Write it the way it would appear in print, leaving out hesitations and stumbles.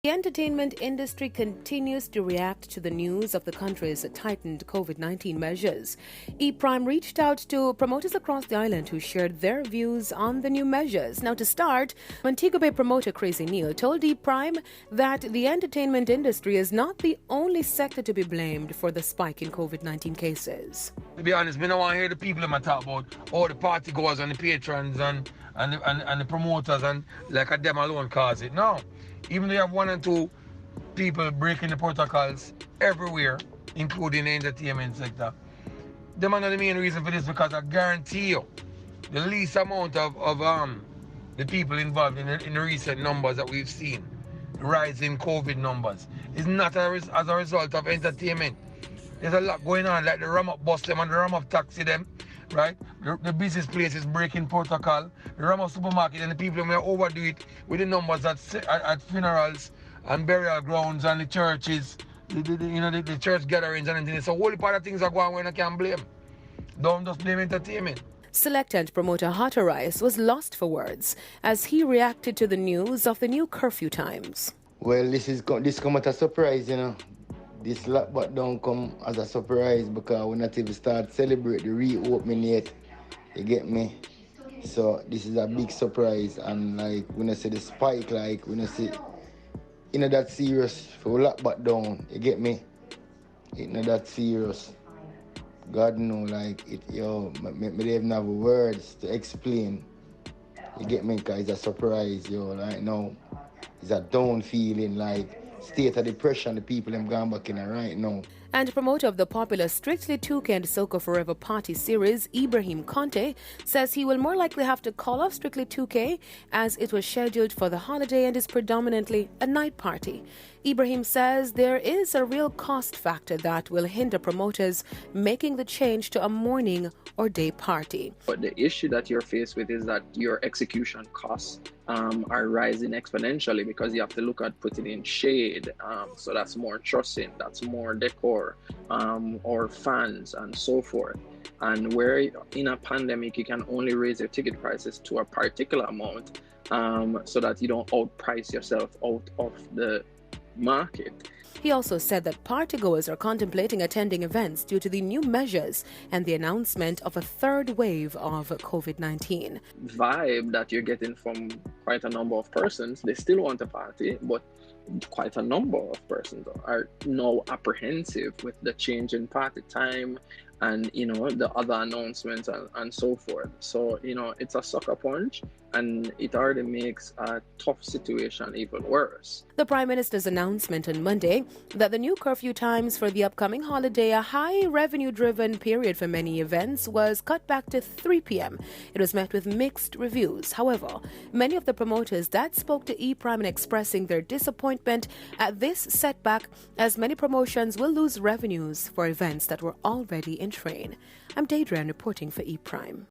The entertainment industry continues to react to the news of the country's tightened COVID-19 measures. IBRAHIM reached out to promoters across the island who shared their views on the new measures. Now, to start, Montego Bay promoter Crazy Neil told IBRAHIM that the entertainment industry is not the only sector to be blamed for the spike in COVID-19 cases. To be honest, I don't want to hear the people in my talk about all the party goers and the patrons and the promoters and like them alone cause it. No. Even though you have one and two people breaking the protocols everywhere, including the entertainment sector, them are not the main reason for this, because I guarantee you the least amount of the people involved in the recent numbers that we've seen, the rise in COVID numbers, is not as a result of entertainment. There's a lot going on, like the rum-up bus them and the rum-up taxi them, right? The business places breaking protocol, the rum-up supermarket, and the people may overdo it with the numbers at funerals and burial grounds and the churches, the church gatherings and everything. So a whole lot of things are going on when I can't blame. Don't just blame entertainment. Selector and promoter Hotta was lost for words as he reacted to the news of the new curfew times. Well, this come as a surprise, you know. This lockdown don't come as a surprise because we not even start celebrate the reopening yet. You get me? So this is a big surprise, and like when I say the spike, like when I say that serious for lockdown, you get me? It's not that serious. God know, like it, yo, me don't even have words to explain. You get me? Cause it's a surprise, yo. Right now, it's a down feeling, like state of depression. The people them gone back in it right now. And promoter of the popular Strictly 2K and Soca Forever party series, IBRAHIM Conte, says he will more likely have to call off Strictly 2K as it was scheduled for the holiday and is predominantly a night party. IBRAHIM says there is a real cost factor that will hinder promoters making the change to a morning or day party. But the issue that you're faced with is that your execution costs are rising exponentially, because you have to look at putting in shade, so that's more trussing, that's more decor, or fans and so forth. And where in a pandemic you can only raise your ticket prices to a particular amount, so that you don't outprice yourself out of the market. He also said that partygoers are contemplating attending events due to the new measures and the announcement of a third wave of COVID-19. Vibe that you're getting from quite a number of persons, they still want to party, but quite a number of persons are now apprehensive with the change in party time and the other announcements and so forth. So it's a sucker punch, and it already makes a tough situation even worse. The Prime Minister's announcement on Monday that the new curfew times for the upcoming holiday, a high revenue-driven period for many events, was cut back to 3 p.m. It was met with mixed reviews. However, many of the promoters that spoke to IBRAHIM expressing their disappointment at this setback, as many promotions will lose revenues for events that were already in train. I'm Adrian reporting for IBRAHIM.